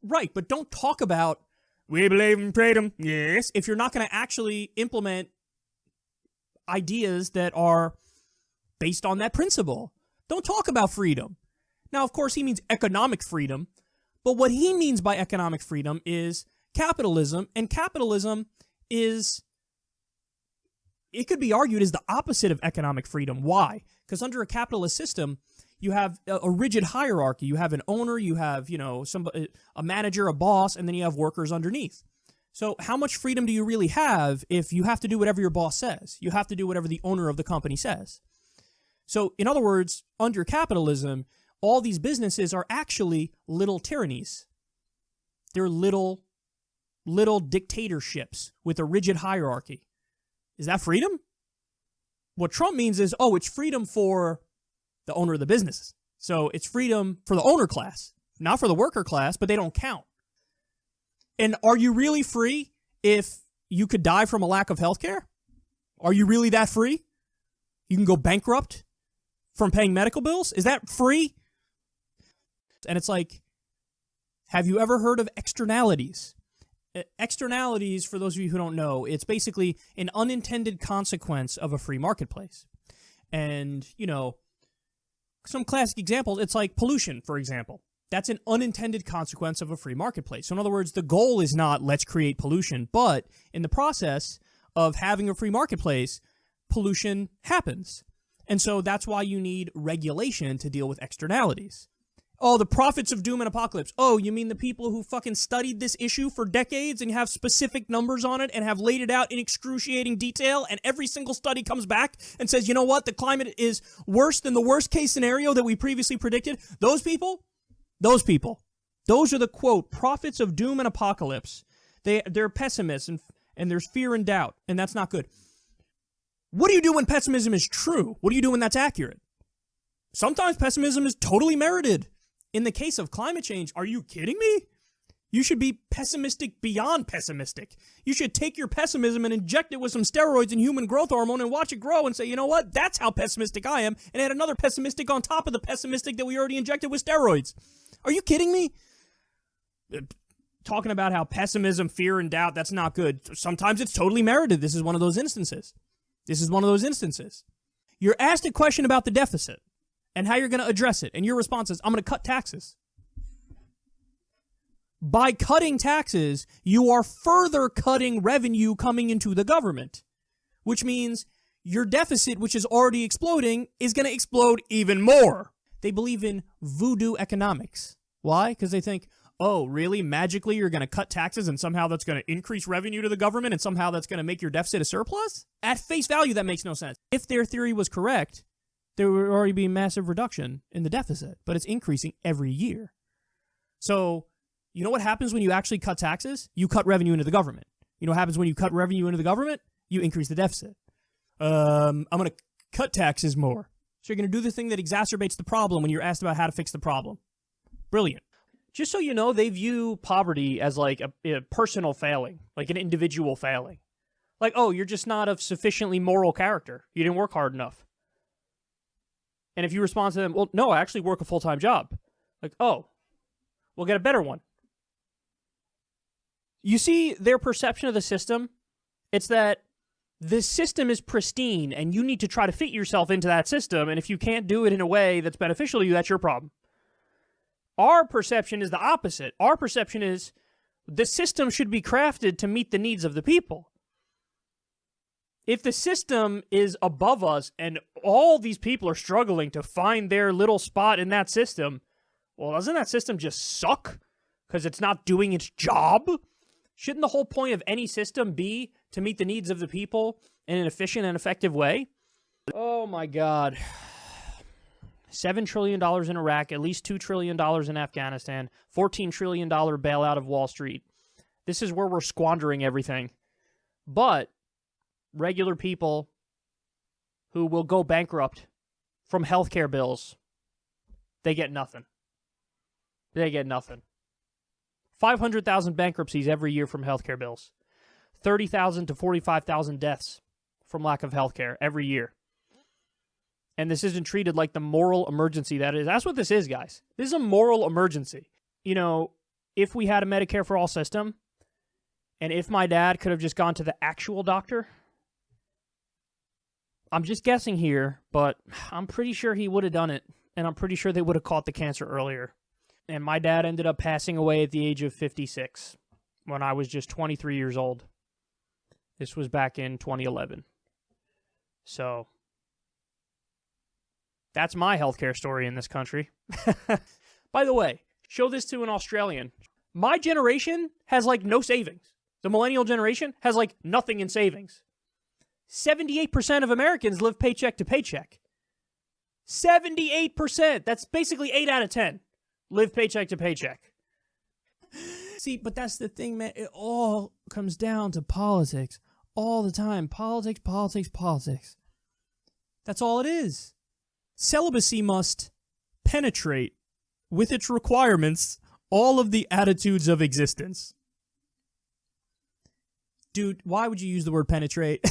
Right, but don't talk about, we believe in freedom, yes, if you're not going to actually implement ideas that are based on that principle. Don't talk about freedom. Now, of course, he means economic freedom, but what he means by economic freedom is capitalism, and capitalism is, it could be argued, is the opposite of economic freedom. Why? Because under a capitalist system, you have a rigid hierarchy. You have an owner, you have, somebody, a manager, a boss, and then you have workers underneath. So how much freedom do you really have if you have to do whatever your boss says? You have to do whatever the owner of the company says. So, in other words, under capitalism, all these businesses are actually little tyrannies. They're little dictatorships with a rigid hierarchy. Is that freedom? What Trump means is, it's freedom for the owner of the business. So it's freedom for the owner class, not for the worker class, but they don't count. And are you really free if you could die from a lack of health care? Are you really that free? You can go bankrupt from paying medical bills? Is that free? And it's like, have you ever heard of externalities? Externalities, for those of you who don't know, it's basically an unintended consequence of a free marketplace. And, some classic examples, it's like pollution, for example. That's an unintended consequence of a free marketplace. So in other words, the goal is not let's create pollution, but in the process of having a free marketplace, pollution happens. And so that's why you need regulation to deal with externalities. Oh, the prophets of doom and apocalypse. Oh, you mean the people who fucking studied this issue for decades and have specific numbers on it and have laid it out in excruciating detail, and every single study comes back and says, you know what, the climate is worse than the worst case scenario that we previously predicted? Those people, those are the, quote, prophets of doom and apocalypse. They're pessimists, and there's fear and doubt, and that's not good. What do you do when pessimism is true? What do you do when that's accurate? Sometimes pessimism is totally merited. In the case of climate change, are you kidding me? You should be pessimistic beyond pessimistic. You should take your pessimism and inject it with some steroids and human growth hormone and watch it grow and say, you know what, that's how pessimistic I am, and add another pessimistic on top of the pessimistic that we already injected with steroids. Are you kidding me? Talking about how pessimism, fear, and doubt, that's not good. Sometimes it's totally merited. This is one of those instances. You're asked a question about the deficit and how you're going to address it, and your response is, I'm going to cut taxes. By cutting taxes, you are further cutting revenue coming into the government, which means your deficit, which is already exploding, is going to explode even more. They believe in voodoo economics. Why? Because they think, oh, really? Magically, you're going to cut taxes and somehow that's going to increase revenue to the government and somehow that's going to make your deficit a surplus? At face value, that makes no sense. If their theory was correct, there would already be a massive reduction in the deficit, but it's increasing every year. So, you know what happens when you actually cut taxes? You cut revenue into the government. You know what happens when you cut revenue into the government? You increase the deficit. I'm going to cut taxes more. So you're going to do the thing that exacerbates the problem when you're asked about how to fix the problem. Brilliant. Just so you know, they view poverty as like a personal failing, like an individual failing. Like, oh, you're just not of sufficiently moral character. You didn't work hard enough. And if you respond to them, well, no, I actually work a full-time job. Like, oh, we'll get a better one. You see their perception of the system? It's that the system is pristine and you need to try to fit yourself into that system. And if you can't do it in a way that's beneficial to you, that's your problem. Our perception is the opposite. Our perception is the system should be crafted to meet the needs of the people. If the system is above us and all these people are struggling to find their little spot in that system, well, doesn't that system just suck because it's not doing its job? Shouldn't the whole point of any system be to meet the needs of the people in an efficient and effective way? Oh my God. $7 trillion in Iraq, at least $2 trillion in Afghanistan, $14 trillion bailout of Wall Street. This is where we're squandering everything. But regular people who will go bankrupt from healthcare bills, they get nothing. They get nothing. 500,000 bankruptcies every year from healthcare bills. 30,000 to 45,000 deaths from lack of healthcare every year. And this isn't treated like the moral emergency that is. That's what this is, guys. This is a moral emergency. You know, if we had a Medicare for all system, and if my dad could have just gone to the actual doctor, I'm just guessing here, but I'm pretty sure he would have done it, and I'm pretty sure they would have caught the cancer earlier. And my dad ended up passing away at the age of 56 when I was just 23 years old. This was back in 2011. So that's my healthcare story in this country. By the way, show this to an Australian. My generation has like no savings. The millennial generation has like nothing in savings. 78% of Americans live paycheck to paycheck. 78%. That's basically 8 out of 10 live paycheck to paycheck. See, but that's the thing, man. It all comes down to politics all the time. Politics, politics, politics. That's all it is. Celibacy must penetrate with its requirements all of the attitudes of existence. Dude, why would you use the word penetrate?